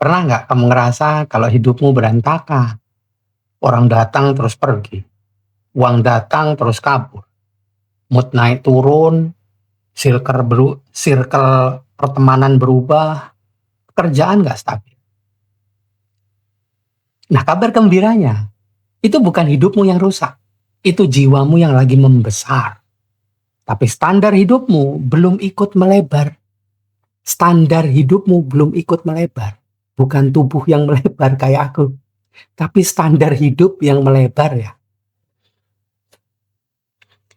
Pernah nggak kamu ngerasa kalau hidupmu berantakan? Orang datang terus pergi, uang datang terus kabur, mood naik turun, circle pertemanan berubah, pekerjaan nggak stabil. Nah, kabar gembiranya, itu bukan hidupmu yang rusak, itu jiwamu yang lagi membesar. Tapi standar hidupmu belum ikut melebar. Standar hidupmu belum ikut melebar. Bukan tubuh yang melebar kayak aku, tapi standar hidup yang melebar ya.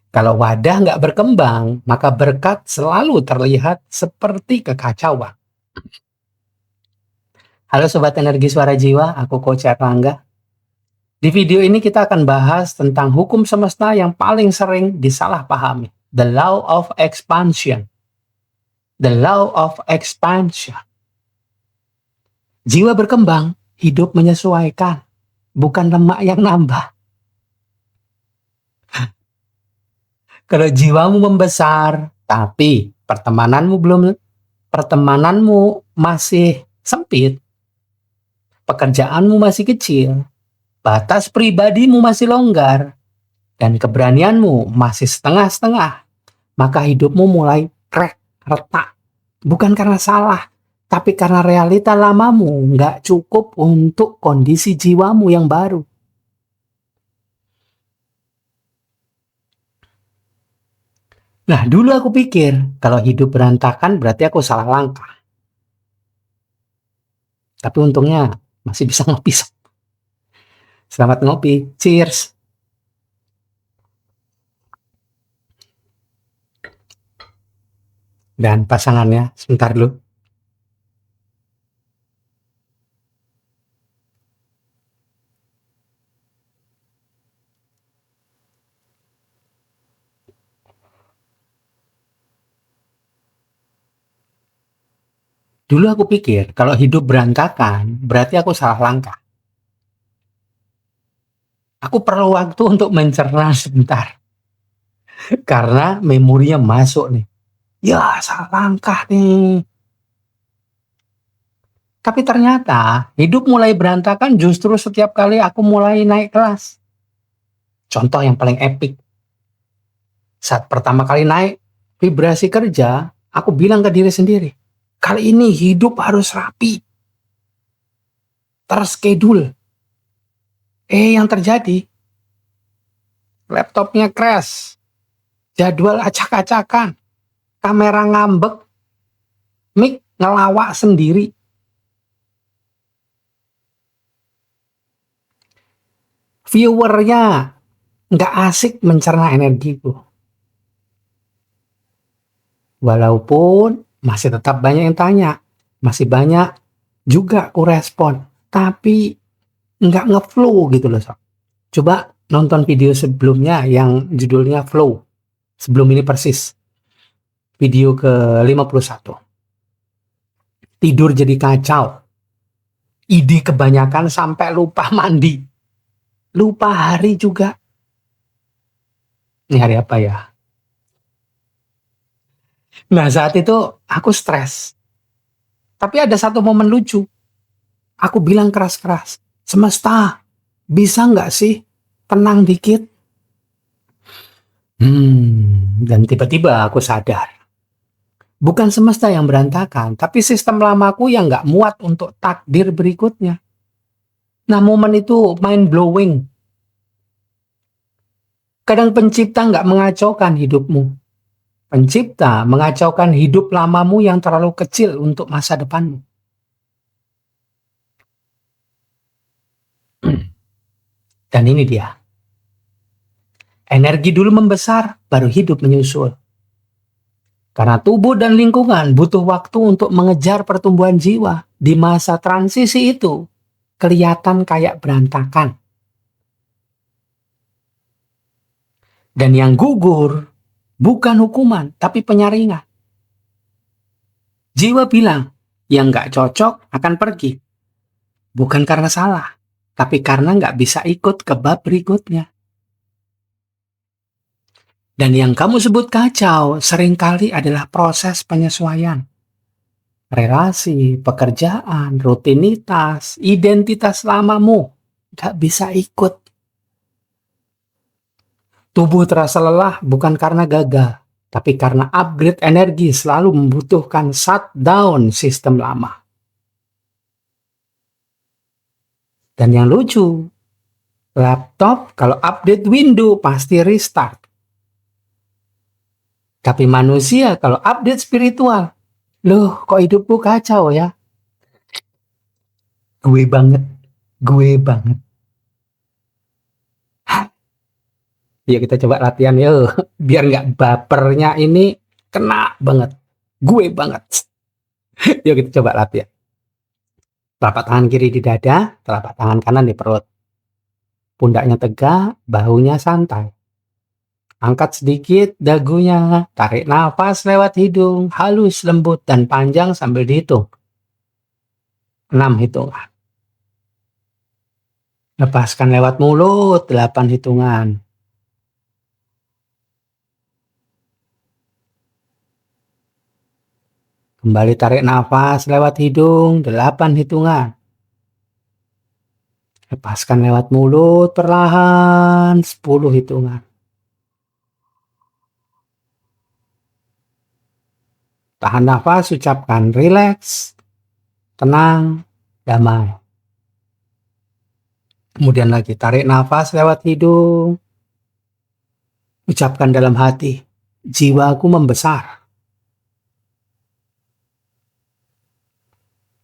Kalau wadah nggak berkembang, maka berkat selalu terlihat seperti kekacauan. Halo Sobat Energi Suara Jiwa, aku Coach Erlangga. Di video ini kita akan bahas tentang hukum semesta yang paling sering disalahpahami. The Law of Expansion. The Law of Expansion. Jiwa berkembang, hidup menyesuaikan, bukan lemak yang nambah. Kalau jiwamu membesar, tapi pertemananmu masih sempit, pekerjaanmu masih kecil, batas pribadimu masih longgar, dan keberanianmu masih setengah-setengah, maka hidupmu mulai retak. Bukan karena salah, tapi karena realita lamamu nggak cukup untuk kondisi jiwamu yang baru. Nah, dulu aku pikir kalau hidup berantakan berarti aku salah langkah. Tapi untungnya masih bisa ngopi. Selamat ngopi. Cheers. Dan pasangannya, sebentar dulu. Dulu aku pikir kalau hidup berantakan berarti aku salah langkah. Aku perlu waktu untuk mencerna sebentar. Karena memorinya masuk nih. Ya, salah langkah nih. Tapi ternyata hidup mulai berantakan justru setiap kali aku mulai naik kelas. Contoh yang paling epic. Saat pertama kali naik vibrasi kerja, aku bilang ke diri sendiri, kali ini hidup harus rapi, terschedule. Yang terjadi, laptopnya crash, jadwal acak-acakan, kamera ngambek, mic ngelawak sendiri. Viewernya nggak asik mencerna energiku. Walaupun masih tetap banyak yang tanya, masih banyak juga aku respon, tapi nggak ngeflow gitu loh Sob. Coba nonton video sebelumnya yang judulnya Flow. Sebelum ini persis. Video ke-51. Tidur jadi kacau. Ide kebanyakan sampai lupa mandi. Lupa hari juga. Ini hari apa ya? Nah, saat itu aku stres. Tapi ada satu momen lucu. Aku bilang keras-keras, semesta, bisa nggak sih tenang dikit? Dan tiba-tiba aku sadar. Bukan semesta yang berantakan, tapi sistem lamaku yang nggak muat untuk takdir berikutnya. Nah, momen itu mind blowing. Kadang pencipta nggak mengacaukan hidupmu. Pencipta mengacaukan hidup lamamu yang terlalu kecil untuk masa depanmu. Dan ini dia. Energi dulu membesar, baru hidup menyusul. Karena tubuh dan lingkungan butuh waktu untuk mengejar pertumbuhan jiwa. Di masa transisi itu, kelihatan kayak berantakan. Dan yang gugur, bukan hukuman, tapi penyaringan. Jiwa bilang, yang nggak cocok akan pergi. Bukan karena salah, tapi karena nggak bisa ikut ke bab berikutnya. Dan yang kamu sebut kacau seringkali adalah proses penyesuaian. relasi, pekerjaan, rutinitas, identitas lamamu nggak bisa ikut. Tubuh terasa lelah bukan karena gagal, tapi karena upgrade energi selalu membutuhkan shutdown sistem lama. Dan yang lucu, laptop kalau update Windows pasti restart. Tapi manusia kalau update spiritual, loh kok hidupku kacau ya? Gue banget, gue banget. Yuk kita coba latihan yuk, biar nggak bapernya ini kena banget. Gue banget. Yuk kita coba latihan. Telapak tangan kiri di dada, telapak tangan kanan di perut. Pundaknya tegak, bahunya santai. Angkat sedikit dagunya, tarik nafas lewat hidung, halus, lembut, dan panjang sambil dihitung. 6 hitungan. Lepaskan lewat mulut, 8 hitungan. Kembali tarik nafas lewat hidung, 8 hitungan. Lepaskan lewat mulut perlahan, 10 hitungan. Tahan nafas, ucapkan rileks, tenang, damai. Kemudian lagi tarik nafas lewat hidung. Ucapkan dalam hati, jiwaku membesar.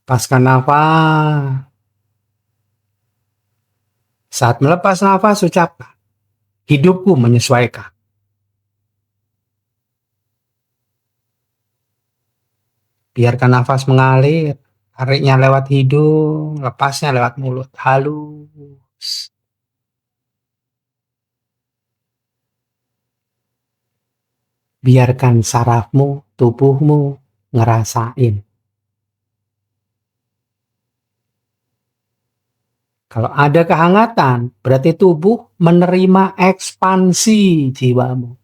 Lepaskan nafas. Saat melepas nafas, ucapkan, hidupku menyesuaikan. Biarkan nafas mengalir, tariknya lewat hidung, lepasnya lewat mulut, halus. Biarkan sarafmu, tubuhmu ngerasain. Kalau ada kehangatan, berarti tubuh menerima ekspansi jiwamu.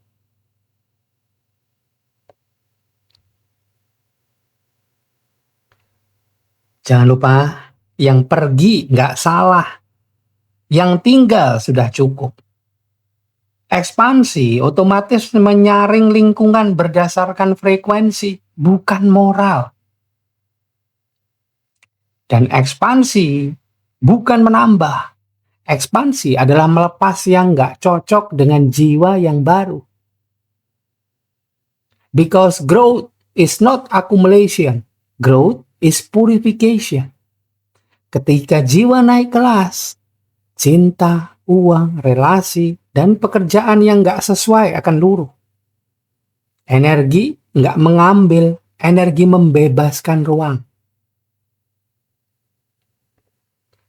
Jangan lupa, yang pergi nggak salah. Yang tinggal sudah cukup. Ekspansi otomatis menyaring lingkungan berdasarkan frekuensi, bukan moral. Dan ekspansi bukan menambah. Ekspansi adalah melepas yang nggak cocok dengan jiwa yang baru. Because growth is not accumulation. Growth is purification. Ketika jiwa naik kelas, cinta, uang, relasi, dan pekerjaan yang nggak sesuai akan luruh. Energi nggak mengambil, energi membebaskan ruang.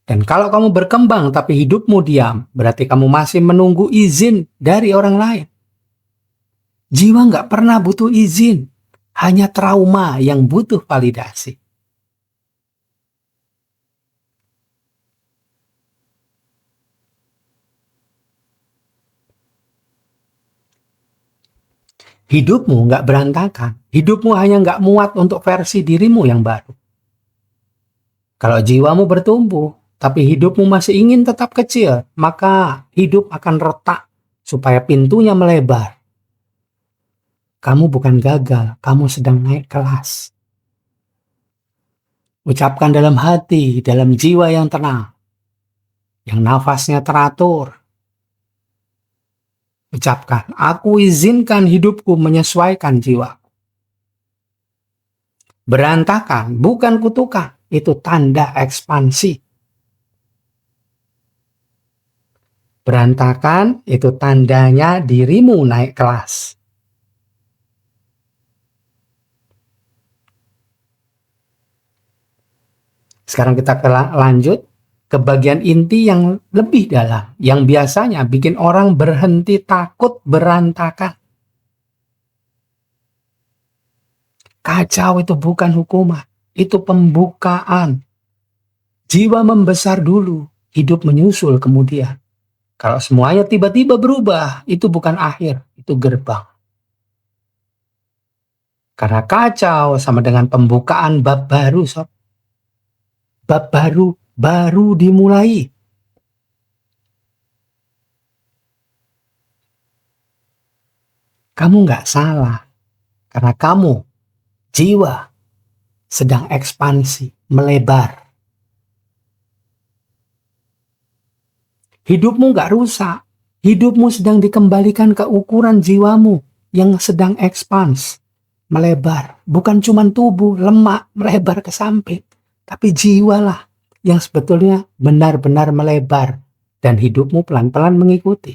Dan kalau kamu berkembang tapi hidupmu diam, berarti kamu masih menunggu izin dari orang lain. Jiwa nggak pernah butuh izin, hanya trauma yang butuh validasi. Hidupmu nggak berantakan, hidupmu hanya nggak muat untuk versi dirimu yang baru. Kalau jiwamu bertumbuh, tapi hidupmu masih ingin tetap kecil, maka hidup akan retak supaya pintunya melebar. Kamu bukan gagal, kamu sedang naik kelas. Ucapkan dalam hati, dalam jiwa yang tenang, yang nafasnya teratur. Ucapkan, aku izinkan hidupku menyesuaikan jiwa. Berantakan bukan kutukan, itu tanda ekspansi. Berantakan itu tandanya dirimu naik kelas. Sekarang kita lanjut ke bagian inti yang lebih dalam, yang biasanya bikin orang berhenti takut berantakan. Kacau itu bukan hukuman, itu pembukaan. Jiwa membesar dulu, hidup menyusul kemudian. Kalau semuanya tiba-tiba berubah, itu bukan akhir, itu gerbang. Karena kacau sama dengan pembukaan bab baru, sob. Bab baru dimulai. Kamu nggak salah. Karena kamu, jiwa, sedang ekspansi, melebar. Hidupmu nggak rusak. Hidupmu sedang dikembalikan ke ukuran jiwamu yang sedang ekspans, melebar. Bukan cuma tubuh, lemak, melebar ke samping. Tapi jiwalah yang sebetulnya benar-benar melebar. Dan hidupmu pelan-pelan mengikuti.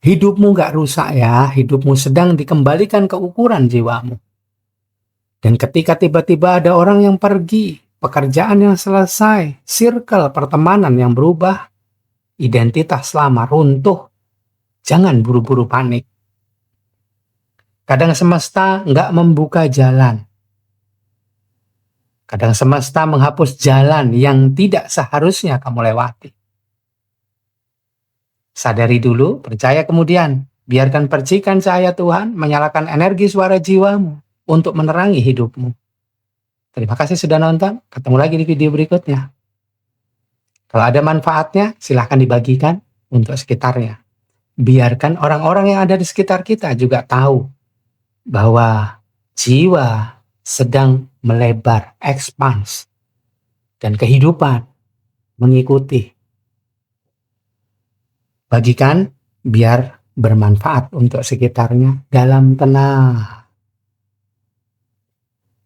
Hidupmu nggak rusak ya, hidupmu sedang dikembalikan ke ukuran jiwamu. Dan ketika tiba-tiba ada orang yang pergi, pekerjaan yang selesai, circle pertemanan yang berubah, identitas lama runtuh, jangan buru-buru panik. Kadang semesta nggak membuka jalan. Kadang semesta menghapus jalan yang tidak seharusnya kamu lewati. Sadari dulu, percaya kemudian. Biarkan percikan cahaya Tuhan menyalakan energi suara jiwamu untuk menerangi hidupmu. Terima kasih sudah nonton. Ketemu lagi di video berikutnya. Kalau ada manfaatnya, silahkan dibagikan untuk sekitarnya. Biarkan orang-orang yang ada di sekitar kita juga tahu bahwa jiwa sedang melebar, expans, dan kehidupan mengikuti. Bagikan biar bermanfaat untuk sekitarnya dalam tenang.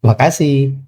Terima kasih.